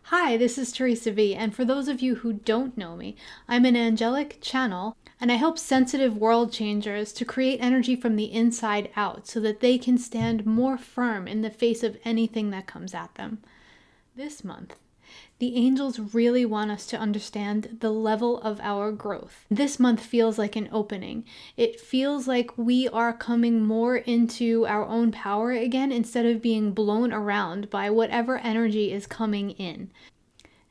Hi, this is Theresa V, and for those of you who don't know me, I'm an angelic channel, and I help sensitive world changers to create energy from the inside out so that they can stand more firm in the face of anything that comes at them. This month, the angels really want us to understand the level of our growth. This month feels like an opening. It feels like we are coming more into our own power again instead of being blown around by whatever energy is coming in.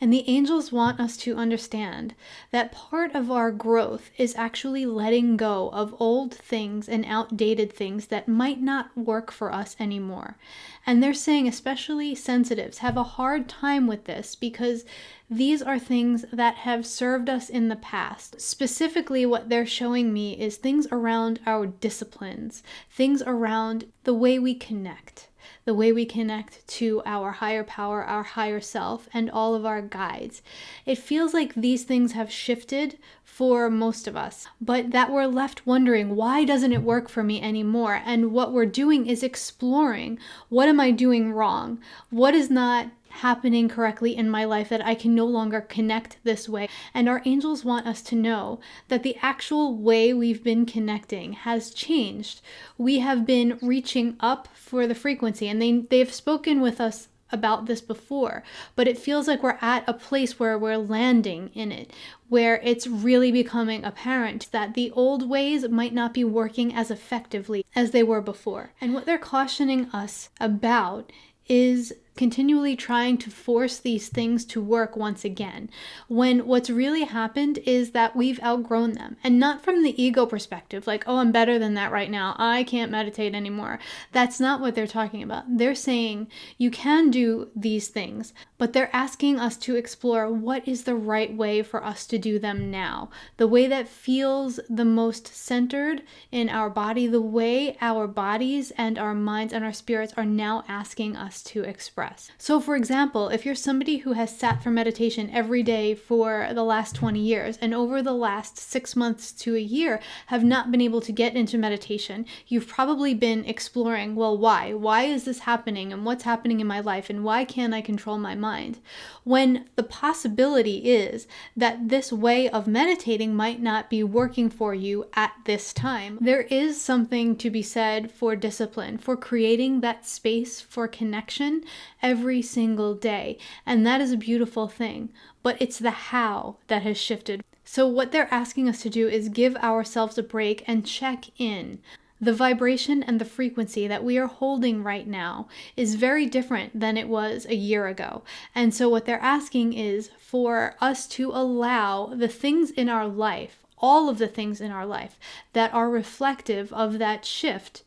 And the angels want us to understand that part of our growth is actually letting go of old things and outdated things that might not work for us anymore. And they're saying especially sensitives have a hard time with this because these are things that have served us in the past. Specifically, what they're showing me is things around our disciplines, things around the way we connect. The way we connect to our higher power, our higher self, and all of our guides. It feels like these things have shifted for most of us, but that we're left wondering, why doesn't it work for me anymore? And what we're doing is exploring, what am I doing wrong? What is not happening correctly in my life that I can no longer connect this way? And our angels want us to know that the actual way we've been connecting has changed. We have been reaching up for the frequency, and they've spoken with us about this before, but it feels like we're at a place where we're landing in it, where it's really becoming apparent that the old ways might not be working as effectively as they were before. And what they're cautioning us about is continually trying to force these things to work once again, when what's really happened is that we've outgrown them. And not from the ego perspective, like, oh, I'm better than that right now, I can't meditate anymore. That's not what they're talking about. They're saying you can do these things, but they're asking us to explore what is the right way for us to do them now, the way that feels the most centered in our body, the way our bodies and our minds and our spirits are now asking us to express. So for example, if you're somebody who has sat for meditation every day for the last 20 years and over the last 6 months to a year have not been able to get into meditation, you've probably been exploring, well, why? Why is this happening, and what's happening in my life, and why can't I control my mind? When the possibility is that this way of meditating might not be working for you at this time. There is something to be said for discipline, for creating that space for connection every single day. And that is a beautiful thing, but it's the how that has shifted. So what they're asking us to do is give ourselves a break and check in. The vibration and the frequency that we are holding right now is very different than it was a year ago. And so what they're asking is for us to allow the things in our life, all of the things in our life that are reflective of that shift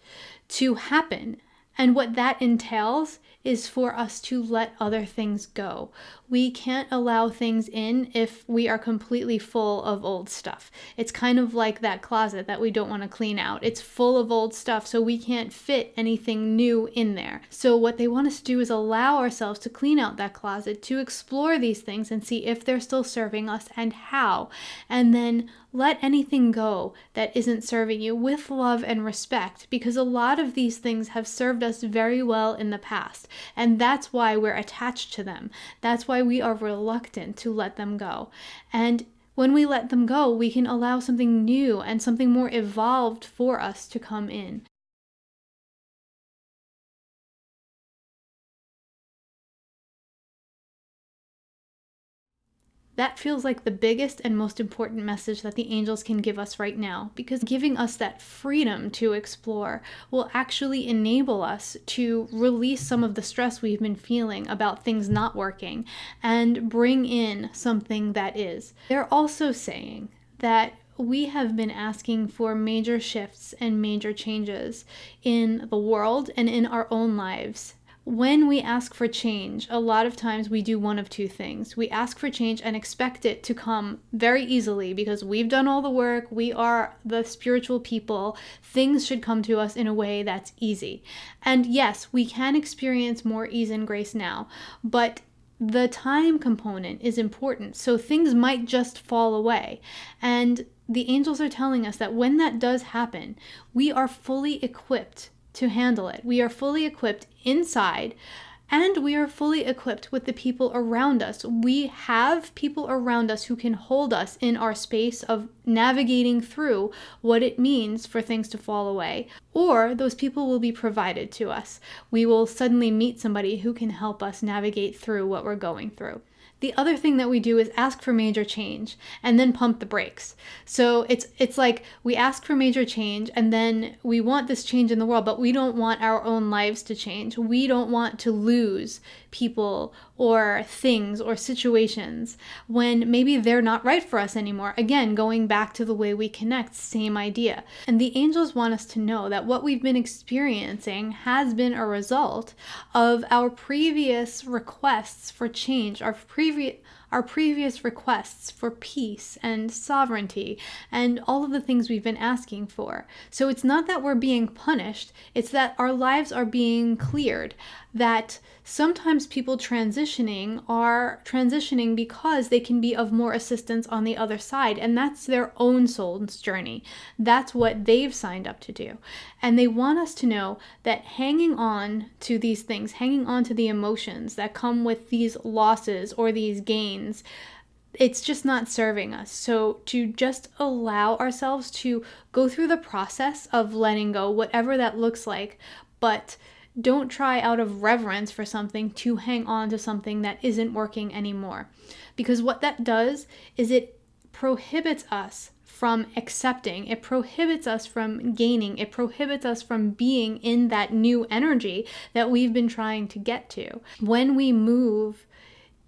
to happen. And what that entails is for us to let other things go. We can't allow things in if we are completely full of old stuff. It's kind of like that closet that we don't want to clean out. It's full of old stuff, so we can't fit anything new in there. So what they want us to do is allow ourselves to clean out that closet, to explore these things and see if they're still serving us and how. And then let anything go that isn't serving you with love and respect, because a lot of these things have served us very well in the past. And that's why we're attached to them. That's why we are reluctant to let them go. And when we let them go, we can allow something new and something more evolved for us to come in. That feels like the biggest and most important message that the angels can give us right now, because giving us that freedom to explore will actually enable us to release some of the stress we've been feeling about things not working and bring in something that is. They're also saying that we have been asking for major shifts and major changes in the world and in our own lives. When we ask for change, a lot of times we do one of two things. We ask for change and expect it to come very easily because we've done all the work, we are the spiritual people, things should come to us in a way that's easy. And yes, we can experience more ease and grace now, but the time component is important, so things might just fall away. And the angels are telling us that when that does happen, we are fully equipped to handle it. We are fully equipped inside And we are fully equipped with the people around us. We have people around us who can hold us in our space of navigating through what it means for things to fall away. Or those people will be provided to us. We will suddenly meet somebody who can help us navigate through what we're going through. The other thing that we do is ask for major change and then pump the brakes. So it's like we ask for major change and then we want this change in the world, but we don't want our own lives to change. We don't want to lose people or things or situations when maybe they're not right for us anymore. Again, going back to the way we connect, same idea. And the angels want us to know that what we've been experiencing has been a result of our previous requests for change, our previous requests for peace and sovereignty and all of the things we've been asking for. So it's not that we're being punished, it's that our lives are being cleared, that sometimes people transitioning are transitioning because they can be of more assistance on the other side, and that's their own soul's journey. That's what they've signed up to do. And they want us to know that hanging on to these things, hanging on to the emotions that come with these losses or these gains, it's just not serving us. So to just allow ourselves to go through the process of letting go, whatever that looks like, but don't try out of reverence for something to hang on to something that isn't working anymore. Because what that does is it prohibits us from accepting, it prohibits us from gaining, it prohibits us from being in that new energy that we've been trying to get to. When we move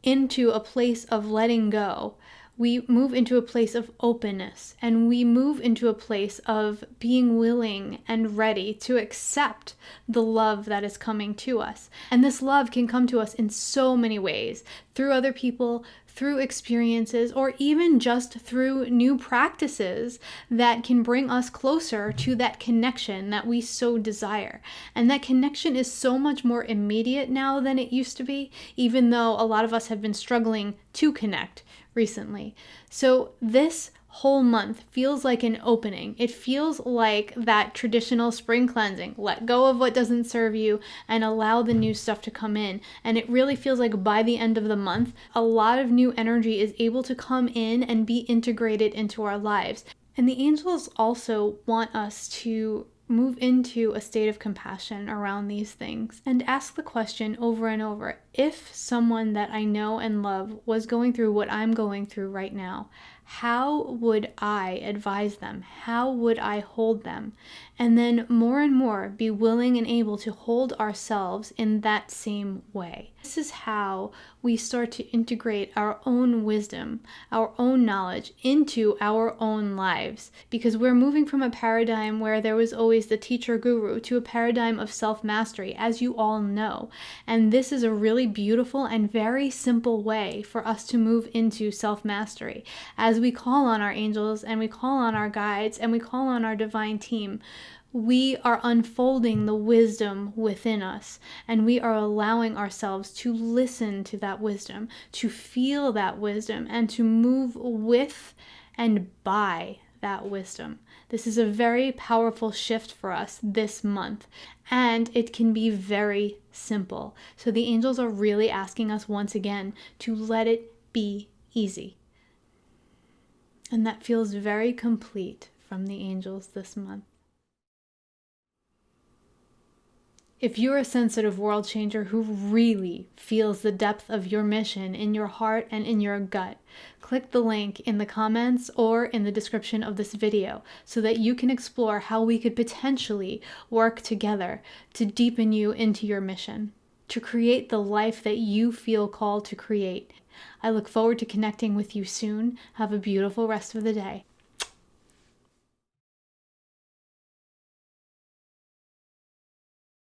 into a place of letting go, we move into a place of openness, and we move into a place of being willing and ready to accept the love that is coming to us. And this love can come to us in so many ways, through other people, through experiences, or even just through new practices that can bring us closer to that connection that we so desire. And that connection is so much more immediate now than it used to be, even though a lot of us have been struggling to connect recently. So this whole month feels like an opening. It feels like that traditional spring cleansing. Let go of what doesn't serve you and allow the new stuff to come in. And it really feels like by the end of the month, a lot of new energy is able to come in and be integrated into our lives. And the angels also want us to move into a state of compassion around these things and ask the question over and over, if someone that I know and love was going through what I'm going through right now, how would I advise them? How would I hold them? And then more and more be willing and able to hold ourselves in that same way. This is how we start to integrate our own wisdom, our own knowledge into our own lives. Because we're moving from a paradigm where there was always the teacher guru to a paradigm of self-mastery, as you all know. And this is a really beautiful and very simple way for us to move into self-mastery. As we call on our angels and we call on our guides and we call on our divine team, we are unfolding the wisdom within us, and we are allowing ourselves to listen to that wisdom, to feel that wisdom, and to move with and by that wisdom. This is a very powerful shift for us this month, and it can be very simple. So the angels are really asking us once again to let it be easy. And that feels very complete from the angels this month. If you're a sensitive world changer who really feels the depth of your mission in your heart and in your gut, click the link in the comments or in the description of this video so that you can explore how we could potentially work together to deepen you into your mission, to create the life that you feel called to create. I look forward to connecting with you soon. Have a beautiful rest of the day.